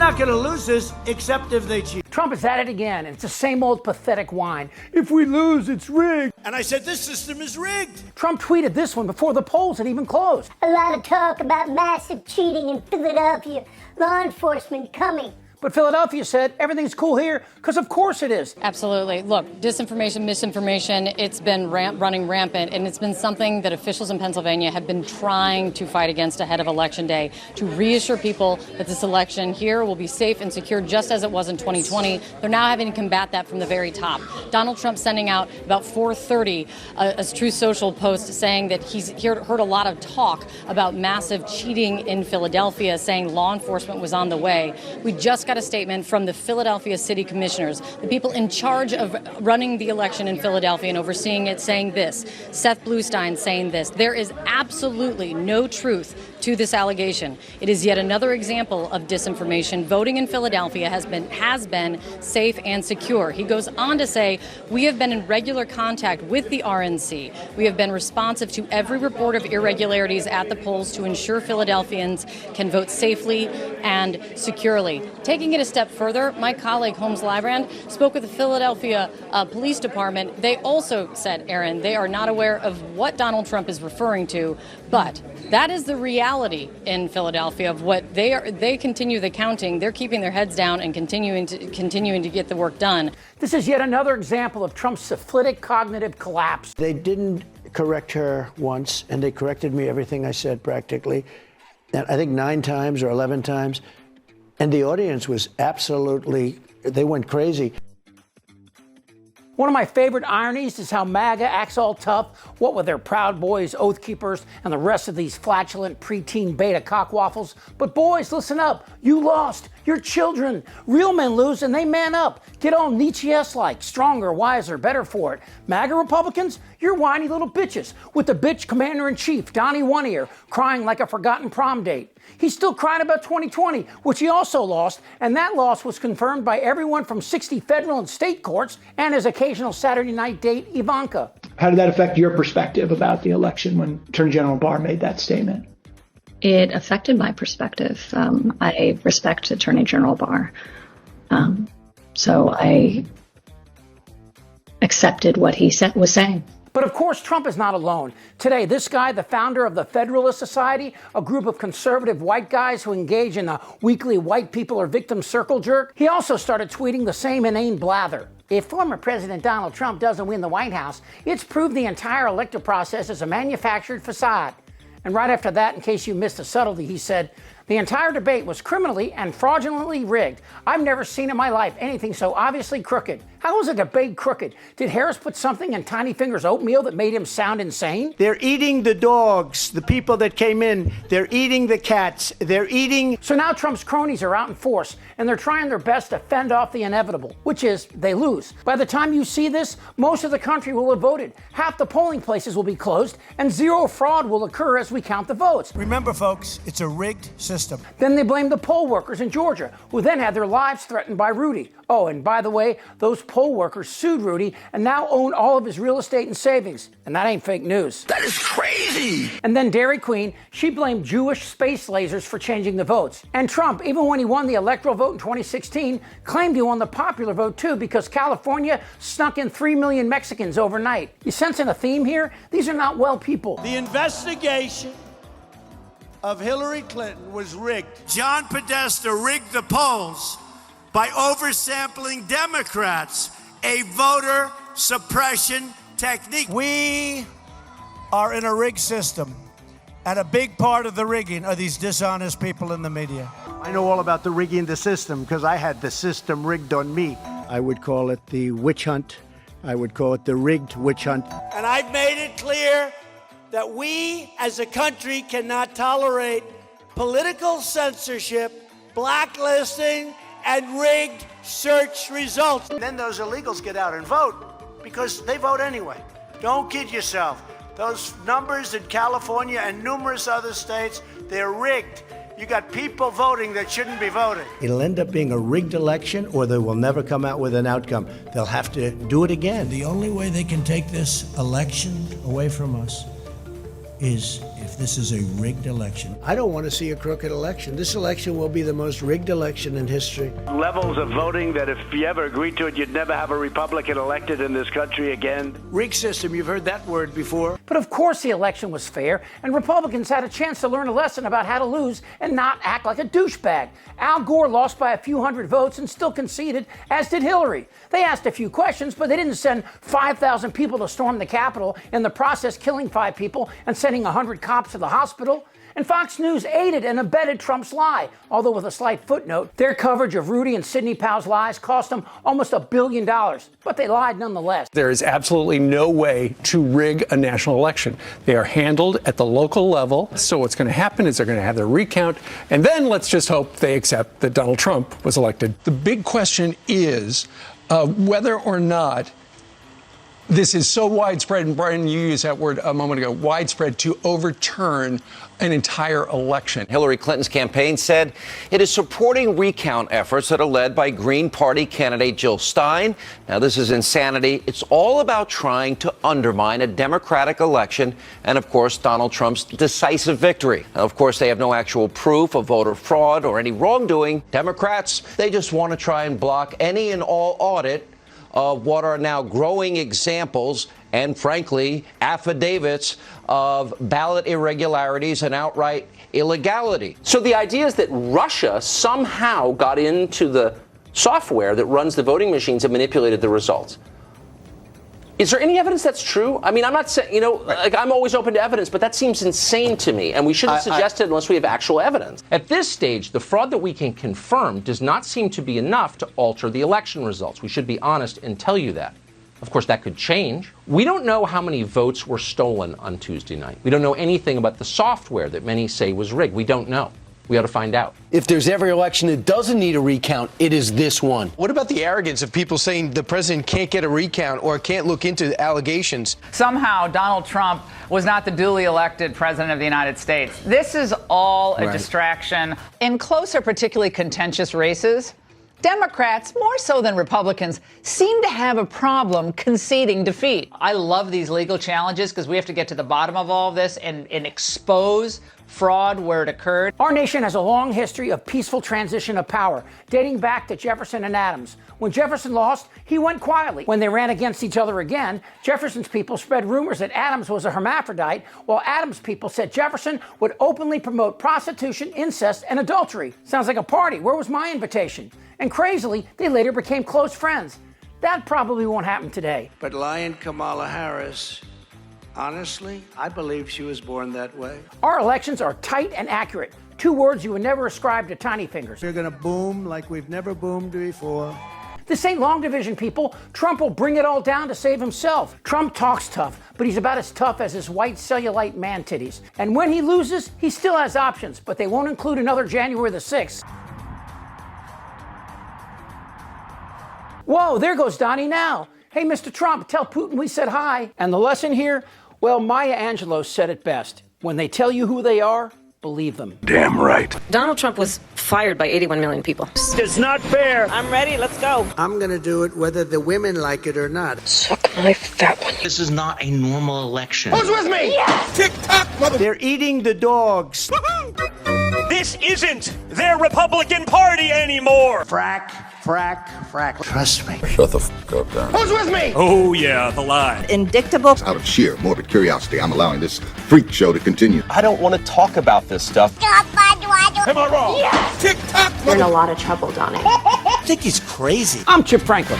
not going to lose this except if they cheat. Trump is at it again. It's the same old pathetic whine. If we lose, it's rigged. And I said, this system is rigged. Trump tweeted this one before the polls had even closed. A lot of talk about massive cheating in Philadelphia. Law enforcement coming. But Philadelphia said everything's cool here because of course it is. Absolutely. Look, disinformation, misinformation, it's been running rampant, and it's been something that officials in Pennsylvania have been trying to fight against ahead of Election Day, to reassure people that this election here will be safe and secure just as it was in 2020. They're now having to combat that from the very top. Donald Trump sending out about 4:30 a Truth Social post saying that he's heard a lot of talk about massive cheating in Philadelphia, saying law enforcement was on the way. We just got a statement from the Philadelphia City Commissioners, the people in charge of running the election in Philadelphia and overseeing it, saying this. Seth Bluestein saying this. There is absolutely no truth to this allegation. It is yet another example of disinformation. Voting in Philadelphia has been safe and secure. He goes on to say, we have been in regular contact with the RNC. We have been responsive to every report of irregularities at the polls to ensure Philadelphians can vote safely and securely. Taking it a step further, my colleague Holmes Lybrand spoke with the Philadelphia Police Department. They also said, Aaron, they are not aware of what Donald Trump is referring to, but that is the reality in Philadelphia of what they continue the counting. They're keeping their heads down and continuing to get the work done. This is yet another example of Trump's syphilitic cognitive collapse. They didn't correct her once, and they corrected me everything I said practically. And I think 9 times or 11 times. And the audience was absolutely, they went crazy. One of my favorite ironies is how MAGA acts all tough, what with their Proud Boys, Oath Keepers, and the rest of these flatulent preteen beta cockwaffles. But boys, listen up. You lost. Your children. Real men lose and they man up. Get all Nietzsche-esque, stronger, wiser, better for it. MAGA Republicans, you're whiny little bitches with the bitch commander-in-chief, Donnie One-Ear, crying like a forgotten prom date. He's still crying about 2020, which he also lost, and that loss was confirmed by everyone from 60 federal and state courts and his occasional Saturday night date, Ivanka. How did that affect your perspective about the election when Attorney General Barr made that statement? It affected my perspective. I respect Attorney General Barr. So I accepted what he was saying. But of course, Trump is not alone. Today, this guy, the founder of the Federalist Society, a group of conservative white guys who engage in the weekly white people are victims circle jerk, he also started tweeting the same inane blather. If former President Donald Trump doesn't win the White House, it's proved the entire electoral process is a manufactured facade. And right after that, in case you missed the subtlety, he said, the entire debate was criminally and fraudulently rigged. I've never seen in my life anything so obviously crooked. How was a debate crooked? Did Harris put something in Tiny Fingers oatmeal that made him sound insane? They're eating the dogs, the people that came in. They're eating the cats. They're eating. So now Trump's cronies are out in force, and they're trying their best to fend off the inevitable, which is they lose. By the time you see this, most of the country will have voted. Half the polling places will be closed, and zero fraud will occur as we count the votes. Remember, folks, it's a rigged system. Then they blame the poll workers in Georgia, who then had their lives threatened by Rudy. Oh, and by the way, those poll workers sued Rudy and now own all of his real estate and savings. And that ain't fake news. That is crazy. And then Dairy Queen, she blamed Jewish space lasers for changing the votes. And Trump, even when he won the electoral vote in 2016, claimed he won the popular vote too because California snuck in 3 million Mexicans overnight. You sensing a theme here? These are not well people. The investigation of Hillary Clinton was rigged. John Podesta rigged the polls by oversampling Democrats, a voter suppression technique. We are in a rigged system, and a big part of the rigging are these dishonest people in the media. I know all about the rigging the system because I had the system rigged on me. I would call it the witch hunt. I would call it the rigged witch hunt. And I've made it clear that we as a country cannot tolerate political censorship, blacklisting, and rigged search results. And then those illegals get out and vote because they vote anyway. Don't kid yourself. Those numbers in California and numerous other states, they're rigged. You got people voting that shouldn't be voting. It'll end up being a rigged election, or they will never come out with an outcome. They'll have to do it again. The only way they can take this election away from us is if this is a rigged election. I don't want to see a crooked election. This election will be the most rigged election in history. Levels of voting that if you ever agreed to it, you'd never have a Republican elected in this country again. Rigged system, you've heard that word before. But of course the election was fair, and Republicans had a chance to learn a lesson about how to lose and not act like a douchebag. Al Gore lost by a few hundred votes and still conceded, as did Hillary. They asked a few questions, but they didn't send 5,000 people to storm the Capitol, in the process killing 5 people and sending 100 cops to the hospital. And Fox News aided and abetted Trump's lie, although with a slight footnote. Their coverage of Rudy and Sidney Powell's lies cost them almost $1 billion, but they lied nonetheless. There is absolutely no way to rig a national election. They are handled at the local level. So what's going to happen is they're going to have their recount, and then let's just hope they accept that Donald Trump was elected. The big question is whether or not this is so widespread, and Brian, you used that word a moment ago, widespread, to overturn an entire election. Hillary Clinton's campaign said it is supporting recount efforts that are led by Green Party candidate Jill Stein. Now, this is insanity. It's all about trying to undermine a Democratic election and, of course, Donald Trump's decisive victory. Now, of course, they have no actual proof of voter fraud or any wrongdoing. Democrats, they just want to try and block any and all audit of what are now growing examples and, frankly, affidavits of ballot irregularities and outright illegality. So the idea is that Russia somehow got into the software that runs the voting machines and manipulated the results. Is there any evidence that's true? I mean, I'm not saying, like, I'm always open to evidence, but that seems insane to me, and we shouldn't suggest it unless we have actual evidence. At this stage, the fraud that we can confirm does not seem to be enough to alter the election results. We should be honest and tell you that. Of course, that could change. We don't know how many votes were stolen on Tuesday night. We don't know anything about the software that many say was rigged. We don't know. We ought to find out. If there's every election that doesn't need a recount, it is this one. What about the arrogance of people saying the president can't get a recount or can't look into the allegations? Somehow Donald Trump was not the duly elected president of the United States. This is all a distraction. In closer, particularly contentious races, Democrats, more so than Republicans, seem to have a problem conceding defeat. I love these legal challenges because we have to get to the bottom of all of this and expose fraud where it occurred. Our nation has a long history of peaceful transition of power, dating back to Jefferson and Adams. When Jefferson lost, he went quietly. When they ran against each other again, Jefferson's people spread rumors that Adams was a hermaphrodite, while Adams' people said Jefferson would openly promote prostitution, incest, and adultery. Sounds like a party. Where was my invitation? And crazily, they later became close friends. That probably won't happen today. But lying Kamala Harris, honestly, I believe she was born that way. Our elections are tight and accurate. 2 words you would never ascribe to tiny fingers. We're going to boom like we've never boomed before. This ain't long division, people. Trump will bring it all down to save himself. Trump talks tough, but he's about as tough as his white cellulite man titties. And when he loses, he still has options, but they won't include another January the 6th. Whoa, there goes Donnie now. Hey, Mr. Trump, tell Putin we said hi. And the lesson here? Well, Maya Angelou said it best. When they tell you who they are, believe them. Damn right. Donald Trump was fired by 81 million people. It's not fair. I'm ready. Let's go. I'm going to do it whether the women like it or not. Suck my fat one. This is not a normal election. Who's with me? Yes! Tick-tock, mother... They're eating the dogs. This isn't their Republican Party anymore. Frack. Trust me. Shut the fuck up, Darren. Who's with me? Oh, yeah, the lie. Indictable. Out of sheer morbid curiosity, I'm allowing this freak show to continue. I don't want to talk about this stuff. Am I wrong? Yes! Tick-tock, You're in a lot of trouble, Donnie. I think he's crazy. I'm Chip Franklin.